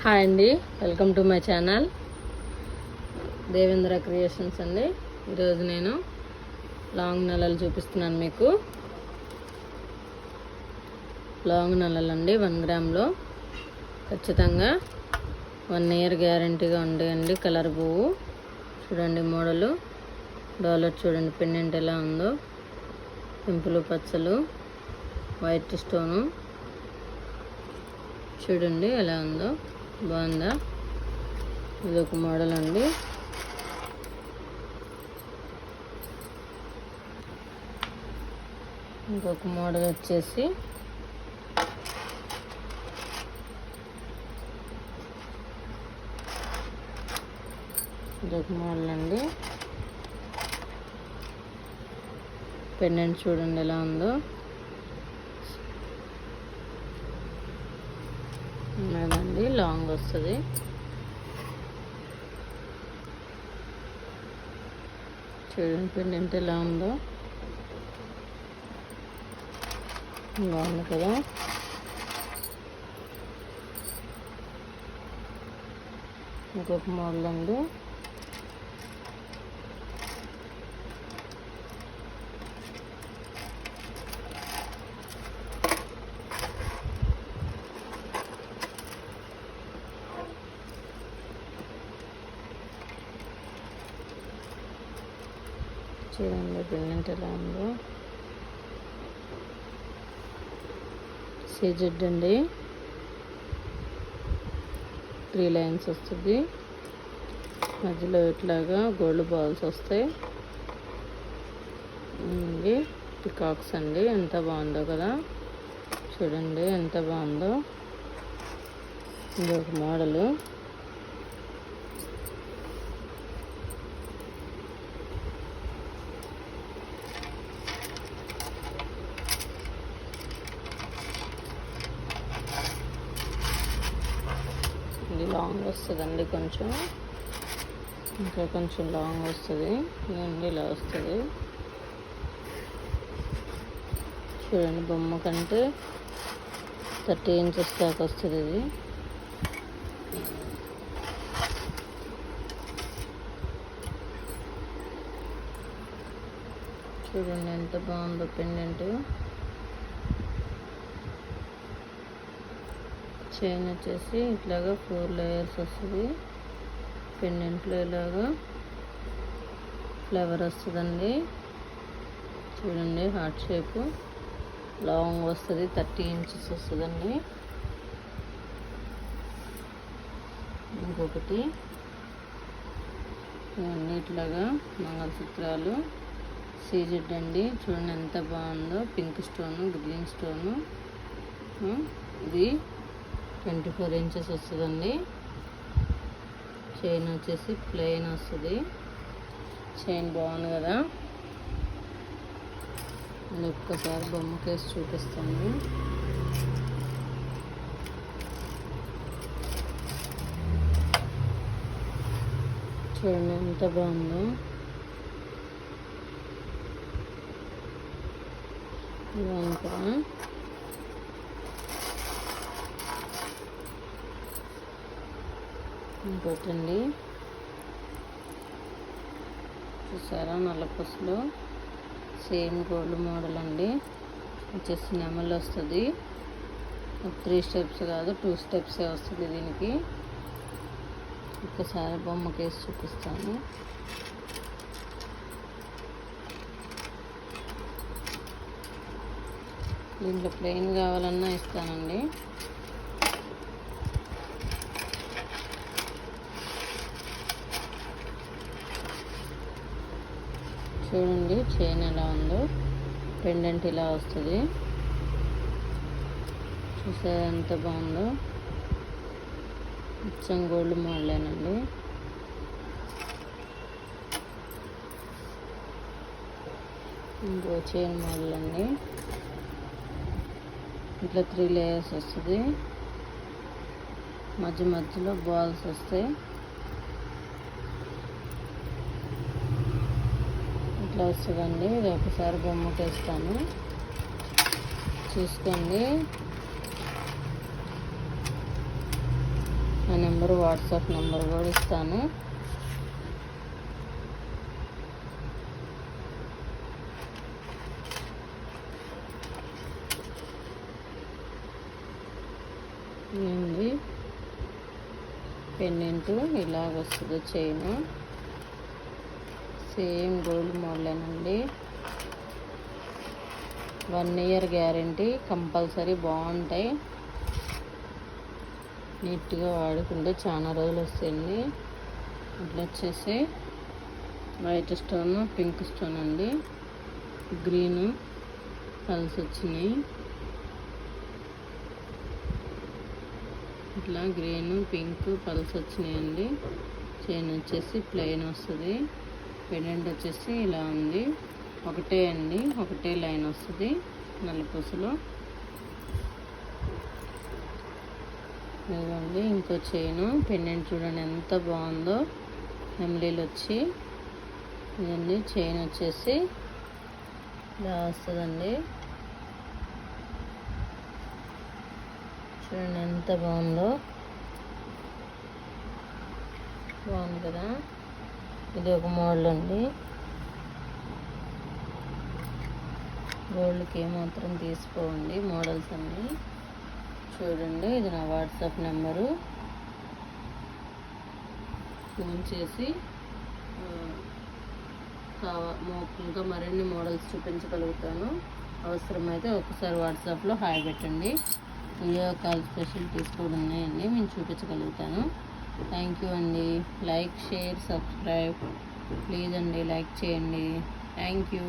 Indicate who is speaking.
Speaker 1: Hi అండి, welcome to my channel Devendra creations అండి. ఈరోజు నేను లాంగ్ నల్లలు చూపిస్తున్నాను మీకు. లాంగ్ నల్లలు అండి, 1 గ్రామ్లో ఖచ్చితంగా 1 ఇయర్ గ్యారంటీగా ఉండేయండి. కలర్ పువ్వు చూడండి, మోడలు డాలర్ చూడండి, పెండెంట్ ఎలా ఉందో, పింపులు పచ్చలు, వైట్ స్టోను చూడండి ఎలా ఉందో, బాగుందా? ఇది ఒక మోడల్ అండి. ఇంకొక మోడల్ వచ్చేసి ఇదొక మోడల్ అండి. పెండెంట్ చూడండి ఎలా ఉందో, ఉన్నదండి, లాంగ్ వస్తుంది. చూడండి పెండెంట్ ఎలా ఉందో, బాగుంది కదా. ఇంకొక మోడల్ అండి. చూడండి పెండెంట్ ఎలా ఉందో, సీజెడ్ అండి, 3 లైన్స్ వస్తుంది, మధ్యలో ఇట్లాగా గోల్డ్ బాల్స్ వస్తాయి. పికాక్స్ అండి, ఎంత బాగుందో కదా, చూడండి ఎంత బాగుందో. ఇది ఒక మోడలు. ఇది లాంగ్ వస్తుందండి, కొంచెం ఇంకా కొంచెం లాంగ్ వస్తుంది. ఇవన్నీ ఇలా వస్తుంది. చూడండి, బొమ్మ కంటే 30 ఇంచెస్ దాకా వస్తుంది ఇది. చూడండి ఎంత బాగుందో పెండెంట్. చైన్ వచ్చేసి ఇట్లాగా 4 లేయర్స్ వస్తుంది. పెండెంట్లో ఇలాగా ఫ్లవర్ వస్తుందండి. చూడండి హార్ట్ షేపు, లాంగ్ వస్తుంది, 30 ఇంచెస్ వస్తుందండి. ఇంకొకటి ఇవన్నీ ఇట్లాగా మంగళసూత్రాలు, సీజెడ్ అండి. చూడండి ఎంత బాగుందో, పింక్ స్టోను, గ్రీన్ స్టోను. ఇది 24 ఇంచెస్ వస్తుందండి. చైన్ వచ్చేసి ప్లెయిన్ వస్తుంది. చైన్ బాగుంది కదా. ఒక్కసారి బొమ్మ కేసి చూపిస్తాను. చూడండి ఎంత బాగుందో. బాగుంది కదా. ఇంకోటండి, చూసారా, నల్లపూసలు, సేమ్ గోల్డ్ మోడల్ అండి. వచ్చేసి నెమలు వస్తుంది. 3 స్టెప్స్ కాదు, 2 స్టెప్సే వస్తుంది దీనికి. ఒక్కసారి బొమ్మ కేసి చూపిస్తాను. దీంట్లో ప్లెయిన్ కావాలన్నా ఇస్తానండి. చూడండి చైన్ ఎలా ఉందో, పెండెంట్ ఇలా వస్తుంది. చూసారా ఎంత బాగుందో, అచ్చం గోల్డ్ మోడలేనండి. ఇంకో చైన్ మోడల్ అండి. ఇట్లా 3 లేయర్స్ వస్తుంది. మధ్యలో బాల్స్ వస్తాయి. ఇట్లా వస్తుందండి. ఇది ఒకసారి బొమ్మకి వేస్తాను, చూసుకోండి. నెంబరు, వాట్సాప్ నెంబర్ కూడా ఇస్తాను. ఏంది పెండెంట్ ఇలాగ వస్తుంది. చైన్ సేమ్ గోల్డ్ మోడలేనండి. 1 ఇయర్ గ్యారంటీ కంపల్సరీ. బాగుంటాయి, నీట్గా వాడుకుంటే చాలా రోజులు వస్తాయండి. ఇట్లా వచ్చేసి వైట్ స్టోన్, పింక్ స్టోన్ అండి. గ్రీన్ కలర్స్ వచ్చినాయి. ఇట్లా గ్రీన్, పింక్ పల్స్ వచ్చినాయండి. చైన్ వచ్చేసి ప్లెయిన్ వస్తుంది. పెండెంట్ వచ్చేసి ఇలా ఉంది. ఒకటే అండి, ఒకటే లైన్ వస్తుంది నల్లపూసలో. ఇదిగోండి ఇంకో చైను. పెండెంట్ చూడండి ఎంత బాగుందో, నెమలీలు వచ్చి. ఇదండి చైన్ వచ్చేసి ఇలా వస్తుందండి. చూడండి ఎంత బాగుందో, బాగుంది కదా. ఇది ఒక మోడల్ అండి. గోల్డ్కి ఏమాత్రం తీసుకోండి మోడల్స్ అన్నీ. చూడండి ఇది నా వాట్సాప్ నెంబరు. ఫోన్ చేసి ఇంకా మరిన్ని మోడల్స్ చూపించగలుగుతాను. అవసరమైతే ఒకసారి వాట్సాప్లో హాయ్ పెట్టండి. వీడియో కాల్ ఫెసిలిటీస్ కూడా ఉన్నాయండి, నేను చూపించగలుగుతాను. థ్యాంక్ యూ అండి. లైక్, షేర్, సబ్స్క్రైబ్ ప్లీజ్ అండి, లైక్ చేయండి. Thank you.